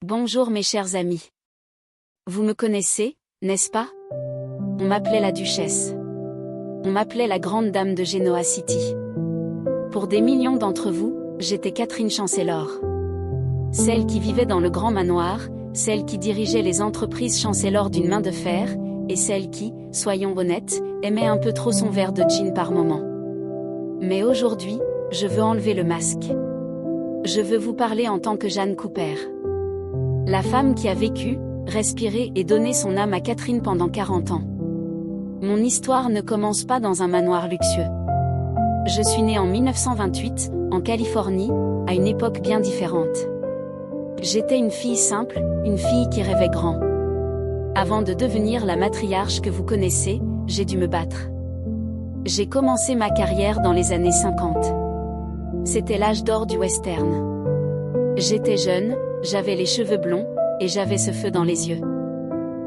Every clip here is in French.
Bonjour mes chers amis. Vous me connaissez, n'est-ce pas? On m'appelait la duchesse. On m'appelait la grande dame de Genoa City. Pour des millions d'entre vous, j'étais Catherine Chancellor. Celle qui vivait dans le grand manoir, celle qui dirigeait les entreprises Chancellor d'une main de fer, et celle qui, soyons honnêtes, aimait un peu trop son verre de gin par moment. Mais aujourd'hui, je veux enlever le masque. Je veux vous parler en tant que Jeanne Cooper. La femme qui a vécu, respiré et donné son âme à Catherine pendant 40 ans. Mon histoire ne commence pas dans un manoir luxueux. Je suis née en 1928, en Californie, à une époque bien différente. J'étais une fille simple, une fille qui rêvait grand. Avant de devenir la matriarche que vous connaissez, j'ai dû me battre. J'ai commencé ma carrière dans les années 50. C'était l'âge d'or du western. J'étais jeune, j'avais les cheveux blonds, et j'avais ce feu dans les yeux.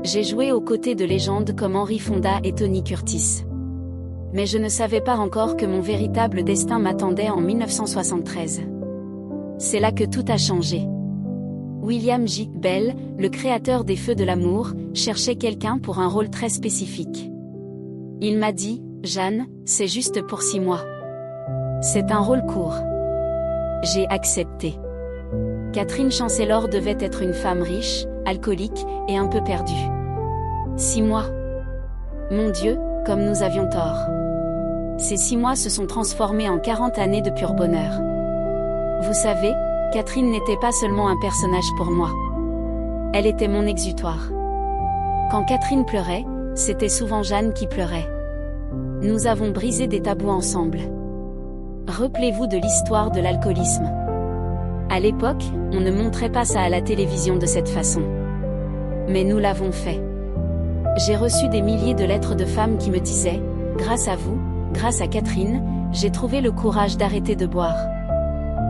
J'ai joué aux côtés de légendes comme Henry Fonda et Tony Curtis. Mais je ne savais pas encore que mon véritable destin m'attendait en 1973. C'est là que tout a changé. William J. Bell, le créateur des Feux de l'amour, cherchait quelqu'un pour un rôle très spécifique. Il m'a dit, Jeanne, c'est juste pour 6 mois. C'est un rôle court. J'ai accepté. Catherine Chancellor devait être une femme riche, alcoolique, et un peu perdue. 6 mois. Mon Dieu, comme nous avions tort. Ces 6 mois se sont transformés en 40 années de pur bonheur. Vous savez, Catherine n'était pas seulement un personnage pour moi. Elle était mon exutoire. Quand Catherine pleurait, c'était souvent Jeanne qui pleurait. Nous avons brisé des tabous ensemble. Rappelez-vous de l'histoire de l'alcoolisme. À l'époque, on ne montrait pas ça à la télévision de cette façon. Mais nous l'avons fait. J'ai reçu des milliers de lettres de femmes qui me disaient, grâce à vous, grâce à Catherine, j'ai trouvé le courage d'arrêter de boire.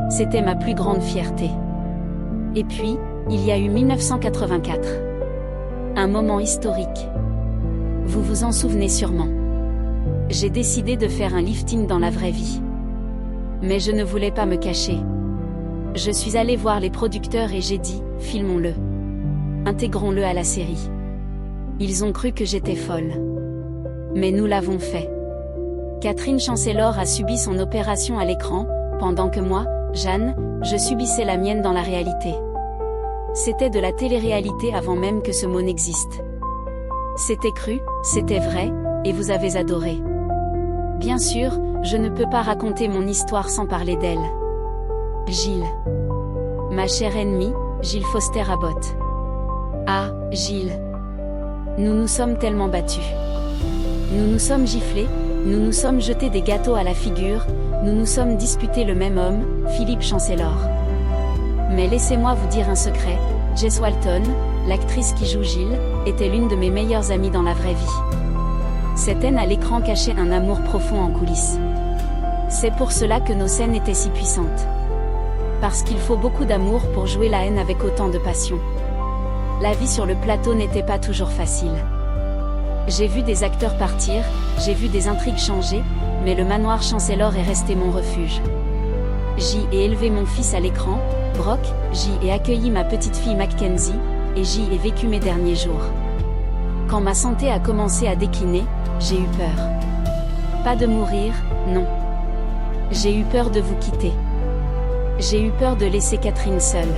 C'était ma plus grande fierté. Et puis, il y a eu 1984. Un moment historique. Vous vous en souvenez sûrement. J'ai décidé de faire un lifting dans la vraie vie. Mais je ne voulais pas me cacher. Je suis allée voir les producteurs et j'ai dit, filmons-le. Intégrons-le à la série. Ils ont cru que j'étais folle. Mais nous l'avons fait. Catherine Chancellor a subi son opération à l'écran, pendant que moi, Jeanne, je subissais la mienne dans la réalité. C'était de la télé-réalité avant même que ce mot n'existe. C'était cru, c'était vrai, et vous avez adoré. Bien sûr, je ne peux pas raconter mon histoire sans parler d'elle. Gilles. Ma chère ennemie, Gilles Foster Abbott. Ah, Gilles. Nous nous sommes tellement battus. Nous nous sommes giflés, nous nous sommes jetés des gâteaux à la figure, nous nous sommes disputés le même homme, Philippe Chancellor. Mais laissez-moi vous dire un secret, Jess Walton, l'actrice qui joue Gilles, était l'une de mes meilleures amies dans la vraie vie. Cette haine à l'écran cachait un amour profond en coulisses. C'est pour cela que nos scènes étaient si puissantes. Parce qu'il faut beaucoup d'amour pour jouer la haine avec autant de passion. La vie sur le plateau n'était pas toujours facile. J'ai vu des acteurs partir, j'ai vu des intrigues changer, mais le manoir Chancellor est resté mon refuge. J'y ai élevé mon fils à l'écran, Brock, j'y ai accueilli ma petite fille Mackenzie, et j'y ai vécu mes derniers jours. Quand ma santé a commencé à décliner, j'ai eu peur. Pas de mourir, non. J'ai eu peur de vous quitter. J'ai eu peur de laisser Catherine seule.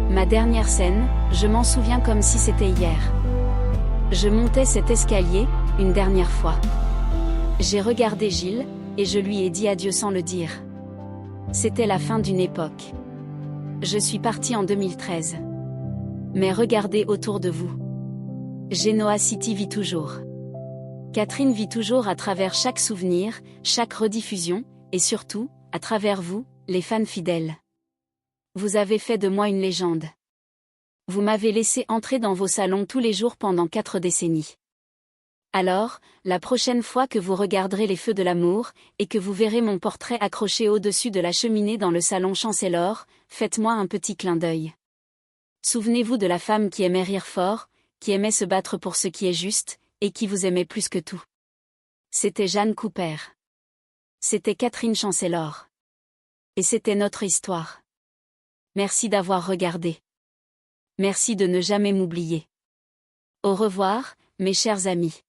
Ma dernière scène, je m'en souviens comme si c'était hier. Je montais cet escalier, une dernière fois. J'ai regardé Gilles, et je lui ai dit adieu sans le dire. C'était la fin d'une époque. Je suis partie en 2013. Mais regardez autour de vous. Genoa City vit toujours. Catherine vit toujours à travers chaque souvenir, chaque rediffusion, et surtout, à travers vous, les fans fidèles. Vous avez fait de moi une légende. Vous m'avez laissé entrer dans vos salons tous les jours pendant 4 décennies. Alors, la prochaine fois que vous regarderez les Feux de l'amour, et que vous verrez mon portrait accroché au-dessus de la cheminée dans le salon Chancellor, faites-moi un petit clin d'œil. Souvenez-vous de la femme qui aimait rire fort, qui aimait se battre pour ce qui est juste, et qui vous aimait plus que tout. C'était Jeanne Cooper. C'était Catherine Chancellor. Et c'était notre histoire. Merci d'avoir regardé. Merci de ne jamais m'oublier. Au revoir, mes chers amis.